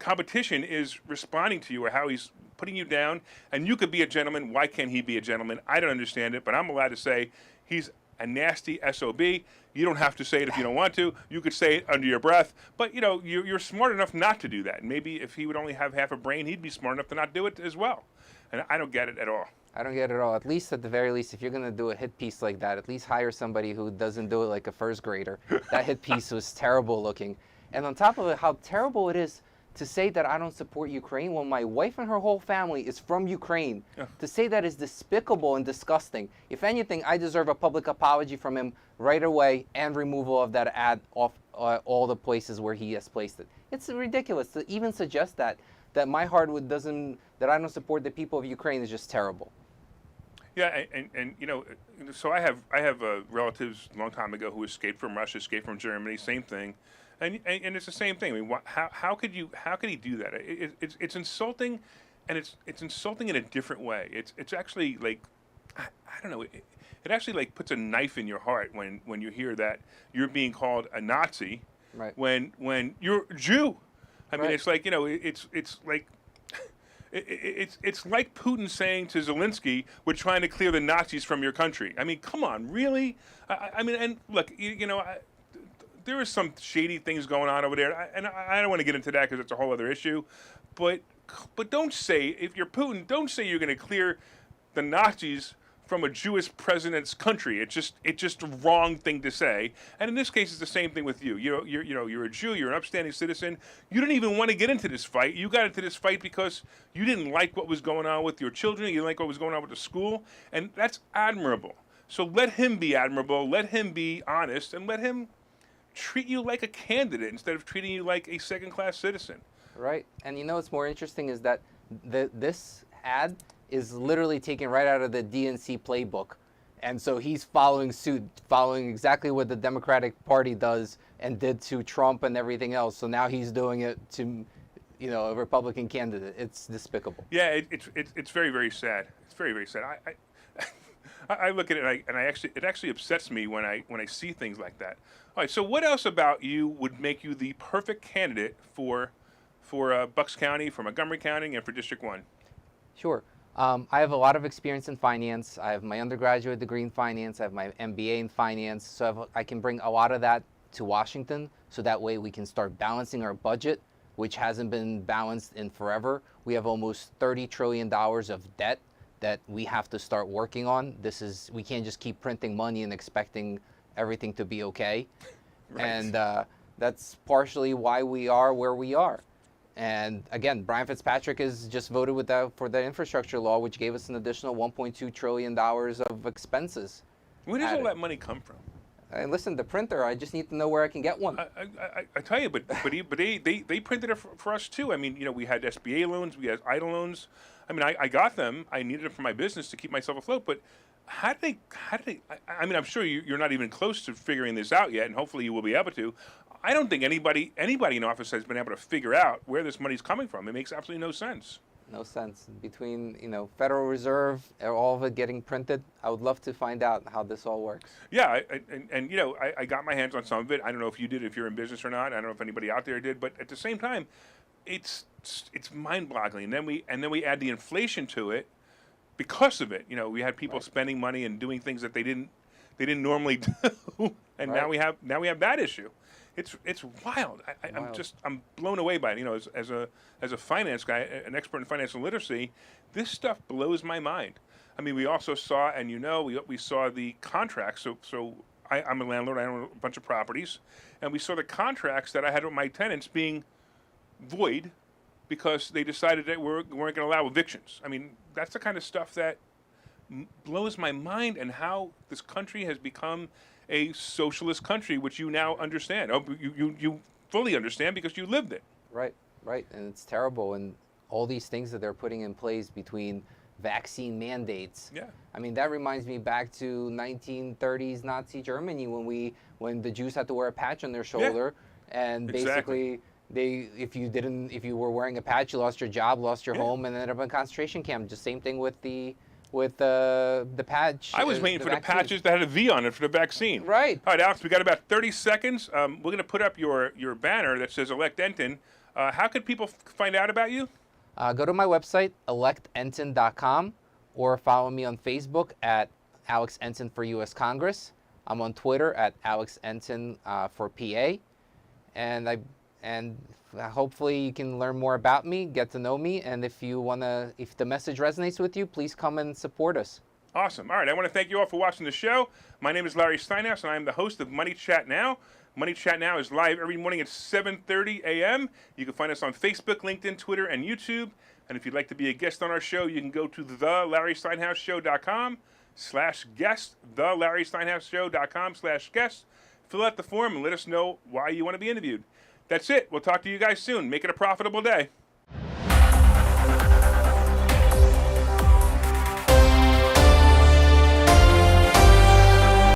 competition is responding to you or how he's putting you down. And you could be a gentleman. Why can't he be a gentleman? I don't understand it, but I'm allowed to say he's a nasty SOB. You don't have to say it if you don't want to. You could say it under your breath. But, you're smart enough not to do that. And maybe if he would only have half a brain, he'd be smart enough to not do it as well. And I don't get it at all. I don't get it at all. At least, at the very least, if you're going to do a hit piece like that, at least hire somebody who doesn't do it like a first grader. That hit piece was terrible looking. And on top of it, how terrible it is to say that I don't support Ukraine when my wife and her whole family is from Ukraine. Yeah. To say that is despicable and disgusting. If anything, I deserve a public apology from him right away and removal of that ad off all the places where he has placed it. It's ridiculous to even suggest that my heart that I don't support the people of Ukraine is just terrible. Yeah, and so I have relatives a long time ago who escaped from Russia, escaped from Germany, same thing, and it's the same thing. I mean, how could he do that? It's insulting, and it's insulting in a different way. It's actually like I don't know. It actually like puts a knife in your heart when you hear that you're being called a Nazi, Right. when you're a Jew. I mean, Right. it's like it's like. It's like Putin saying to Zelensky, "We're trying to clear the Nazis from your country." I mean, come on, really? I mean, and look, there are some shady things going on over there, and I don't want to get into that because it's a whole other issue. But don't say, if you're Putin, don't say you're going to clear the Nazis from a Jewish president's country. It's just a wrong thing to say. And in this case, it's the same thing with you. You're a Jew. You're an upstanding citizen. You didn't even want to get into this fight. You got into this fight because you didn't like what was going on with your children. You didn't like what was going on with the school, and that's admirable. So let him be admirable. Let him be honest, and let him treat you like a candidate instead of treating you like a second-class citizen. Right. And what's more interesting is that this ad is literally taken right out of the DNC playbook. And so he's following suit, following exactly what the Democratic Party does and did to Trump and everything else. So now he's doing it to, a Republican candidate. It's despicable. Yeah, it's very, very sad. It's very, very sad. I look at it and it actually upsets me when I see things like that. All right, so what else about you would make you the perfect candidate for Bucks County, for Montgomery County, and for District 1? Sure. I have a lot of experience in finance. I have my undergraduate degree in finance. I have my MBA in finance. So I can bring a lot of that to Washington. So that way we can start balancing our budget, which hasn't been balanced in forever. We have almost $30 trillion of debt that we have to start working on. We can't just keep printing money and expecting everything to be okay. Right. And that's partially why we are where we are. And again, Brian Fitzpatrick is just voted with for the infrastructure law, which gave us an additional $1.2 trillion of expenses. Where does all that money come from? And listen, the printer, I just need to know where I can get one. I tell you, but they printed it for us too. I mean, you know, we had SBA loans, we had EIDL loans. I mean, I got them. I needed them for my business to keep myself afloat. But how did they? I mean, I'm sure you're not even close to figuring this out yet, and hopefully you will be able to. I don't think anybody in office has been able to figure out where this money's coming from. It makes absolutely no sense. No sense. Between, you know, Federal Reserve, all of it getting printed, I would love to find out how this all works. Yeah, and you know, I got my hands on some of it. I don't know if you did, if you're in business or not. I don't know if anybody out there did, but at the same time, it's mind-boggling. And then we add the inflation to it because of it. You know, we had people spending money and doing things that they didn't normally do, and now we have that issue. It's wild. I'm blown away by it. You know, as a finance guy, an expert in financial literacy, this stuff blows my mind. I mean, we also saw, and you know, we saw the contracts. So I'm a landlord. I own a bunch of properties, and we saw the contracts that I had with my tenants being void because they decided that we weren't going to allow evictions. I mean, that's the kind of stuff that blows my mind, and how this country has become a socialist country, which you now understand. Oh, you fully understand because you lived it. Right, and it's terrible. And all these things that they're putting in place between vaccine mandates. Yeah. I mean, that reminds me back to 1930s Nazi Germany when the Jews had to wear a patch on their shoulder, and basically if you were wearing a patch, you lost your job, lost your home, and ended up in a concentration camp. Just same thing with the patch. I was waiting for the patches that had a V on it for the vaccine. Right. All right, Alex, we got about 30 seconds. We're going to put up your banner that says Elect Enton. How can people find out about you? Go to my website, electenton.com, or follow me on Facebook at Alex Enton for U.S. Congress. I'm on Twitter at Alex Enton for PA. And hopefully you can learn more about me, get to know me, and if the message resonates with you, please come and support us. Awesome. All right, I want to thank you all for watching the show. My name is Larry Steinhouse, and I'm the host of Money Chat Now. Money Chat Now is live every morning at 7:30 a.m. You can find us on Facebook, LinkedIn, Twitter, and YouTube. And if you'd like to be a guest on our show, you can go to thelarrysteinhouseshow.com/guest, thelarrysteinhouseshow.com/guest. Fill out the form and let us know why you want to be interviewed. That's it. We'll talk to you guys soon. Make it a profitable day.